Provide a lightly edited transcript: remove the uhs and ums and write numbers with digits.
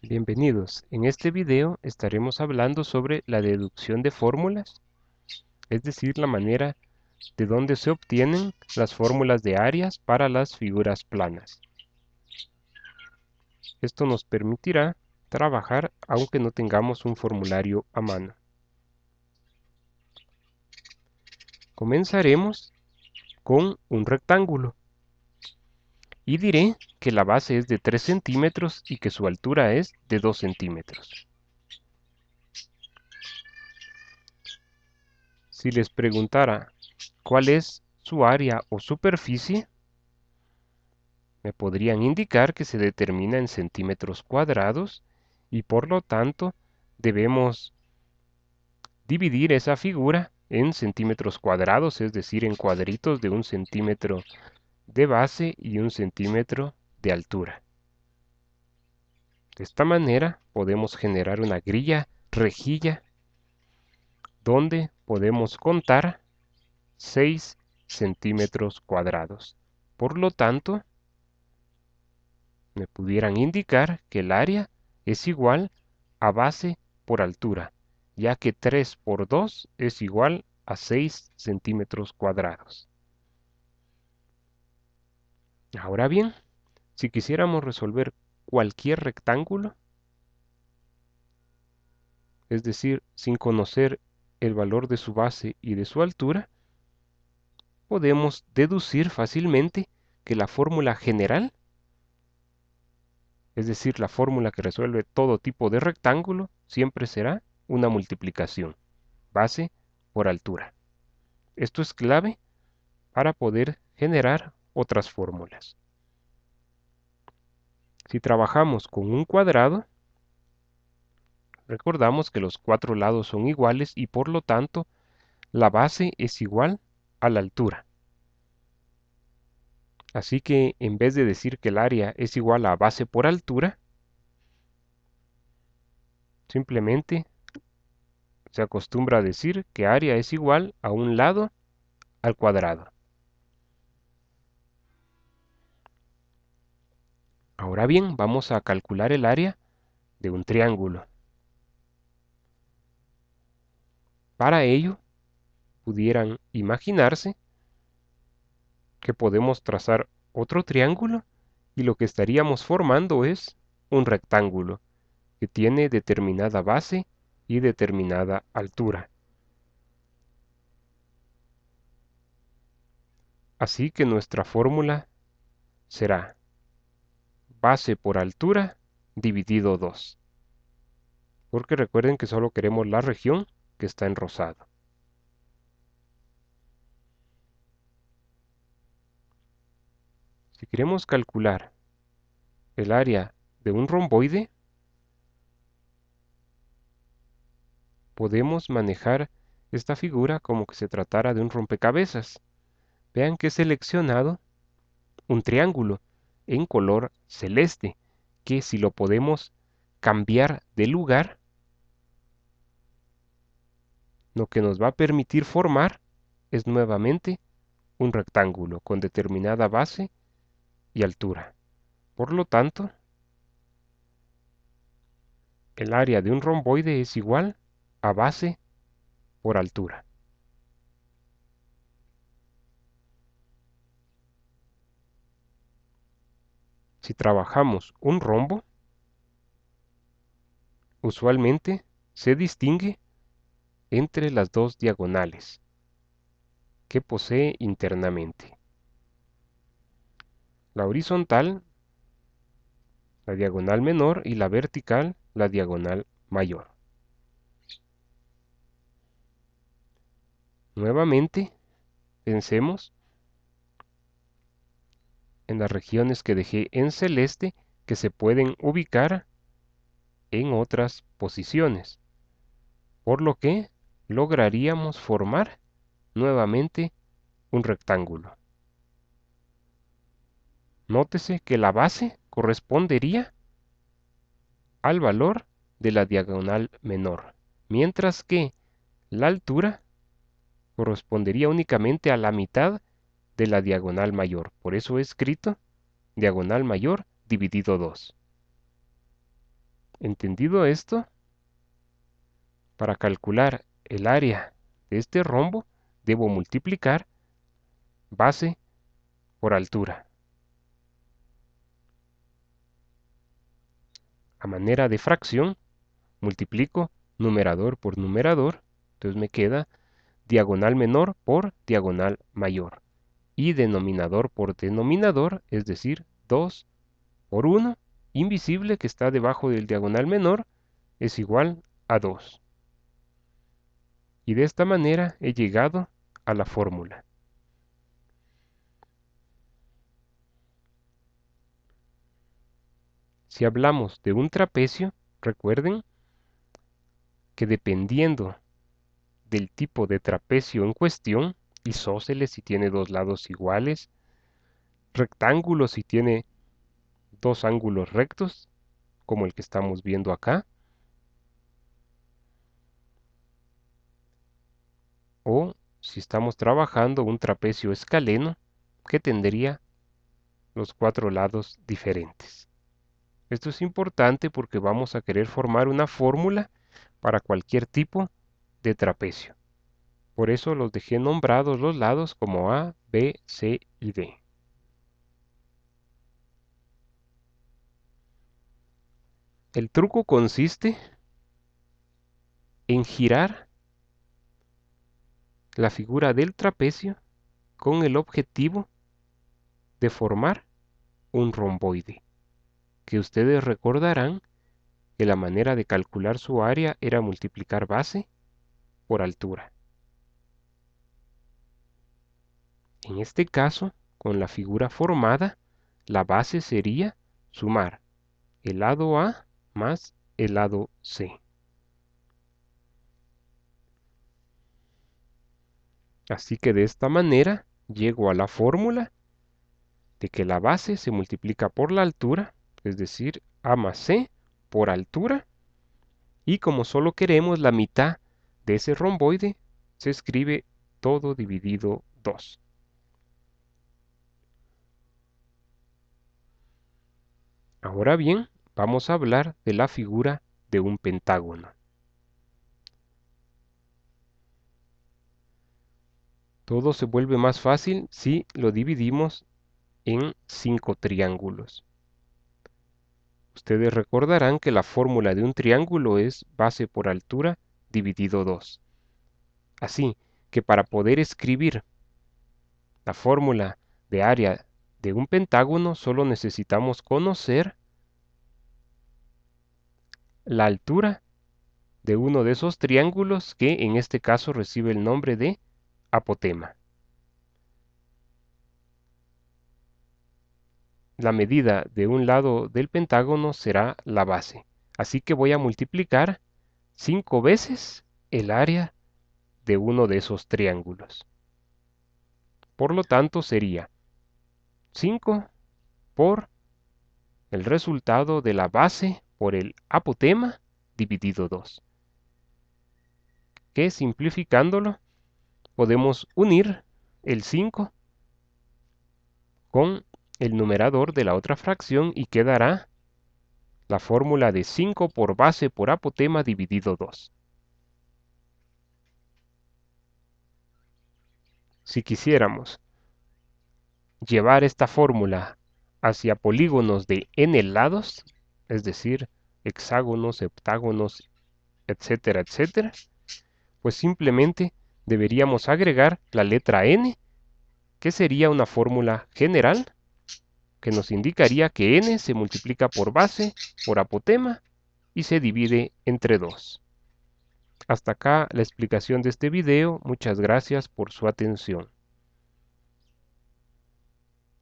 Bienvenidos. En este video estaremos hablando sobre la deducción de fórmulas, es decir, la manera de donde se obtienen las fórmulas de áreas para las figuras planas. Esto nos permitirá trabajar aunque no tengamos un formulario a mano. Comenzaremos con un rectángulo y diré que la base es de 3 centímetros y que su altura es de 2 centímetros. Si les preguntara cuál es su área o superficie, me podrían indicar que se determina en centímetros cuadrados y por lo tanto debemos dividir esa figura en centímetros cuadrados, es decir, en cuadritos de 1 centímetro de base y 1 centímetro de altura. De esta manera podemos generar una grilla rejilla donde podemos contar 6 centímetros cuadrados. Por lo tanto, me pudieran indicar que el área es igual a base por altura, ya que 3 por 2 es igual a 6 centímetros cuadrados. Ahora bien, si quisiéramos resolver cualquier rectángulo, es decir, sin conocer el valor de su base y de su altura, podemos deducir fácilmente que la fórmula general, es decir, la fórmula que resuelve todo tipo de rectángulo, siempre será una multiplicación, base por altura. Esto es clave para poder generar otras fórmulas. Si trabajamos con un cuadrado, recordamos que los 4 lados son iguales y por lo tanto la base es igual a la altura. Así que en vez de decir que el área es igual a base por altura, simplemente se acostumbra a decir que área es igual a un lado al cuadrado. Ahora bien, vamos a calcular el área de un triángulo. Para ello, pudieran imaginarse que podemos trazar otro triángulo y lo que estaríamos formando es un rectángulo que tiene determinada base y determinada altura. Así que nuestra fórmula será base por altura dividido 2, porque recuerden que solo queremos la región que está en rosado. Si queremos calcular el área de un romboide, podemos manejar esta figura como que se tratara de un rompecabezas. Vean que he seleccionado un triángulo en color celeste, que si lo podemos cambiar de lugar, lo que nos va a permitir formar es nuevamente un rectángulo con determinada base y altura. Por lo tanto, el área de un romboide es igual a base por altura. Si trabajamos un rombo, usualmente se distingue entre las dos diagonales que posee internamente. La horizontal, la diagonal menor, y la vertical, la diagonal mayor. Nuevamente, pensemos en las regiones que dejé en celeste que se pueden ubicar en otras posiciones, por lo que lograríamos formar nuevamente un rectángulo. Nótese que la base correspondería al valor de la diagonal menor, mientras que la altura correspondería únicamente a la mitad de la diagonal mayor. Por eso he escrito diagonal mayor dividido 2. Entendido esto, para calcular el área de este rombo, debo multiplicar base por altura. A manera de fracción, multiplico numerador por numerador, entonces me queda diagonal menor por diagonal mayor. Y denominador por denominador, es decir, 2 por 1, invisible que está debajo del diagonal menor, es igual a 2. Y de esta manera he llegado a la fórmula. Si hablamos de un trapecio, recuerden que dependiendo del tipo de trapecio en cuestión, isósceles si tiene dos lados iguales, rectángulo si tiene dos ángulos rectos, como el que estamos viendo acá, o si estamos trabajando un trapecio escaleno que tendría los cuatro lados diferentes. Esto es importante porque vamos a querer formar una fórmula para cualquier tipo de trapecio. Por eso los dejé nombrados los lados como A, B, C y D. El truco consiste en girar la figura del trapecio con el objetivo de formar un romboide, que ustedes recordarán que la manera de calcular su área era multiplicar base por altura. En este caso, con la figura formada, la base sería sumar el lado A más el lado C. Así que de esta manera llego a la fórmula de que la base se multiplica por la altura, es decir, A más C por altura, y como solo queremos la mitad de ese romboide, se escribe todo dividido 2. Ahora bien, vamos a hablar de la figura de un pentágono. Todo se vuelve más fácil si lo dividimos en 5 triángulos. Ustedes recordarán que la fórmula de un triángulo es base por altura dividido 2. Así que para poder escribir la fórmula de área de un pentágono solo necesitamos conocer la altura de uno de esos triángulos que en este caso recibe el nombre de apotema. La medida de un lado del pentágono será la base. Así que voy a multiplicar 5 veces el área de uno de esos triángulos. Por lo tanto sería 5 por el resultado de la base por el apotema dividido 2. Que simplificándolo podemos unir el 5 con el numerador de la otra fracción y quedará la fórmula de 5 por base por apotema dividido 2. Si quisiéramos llevar esta fórmula hacia polígonos de n lados, es decir, hexágonos, heptágonos, etcétera, etcétera, pues simplemente deberíamos agregar la letra n, que sería una fórmula general que nos indicaría que n se multiplica por base, por apotema y se divide entre 2. Hasta acá la explicación de este video. Muchas gracias por su atención.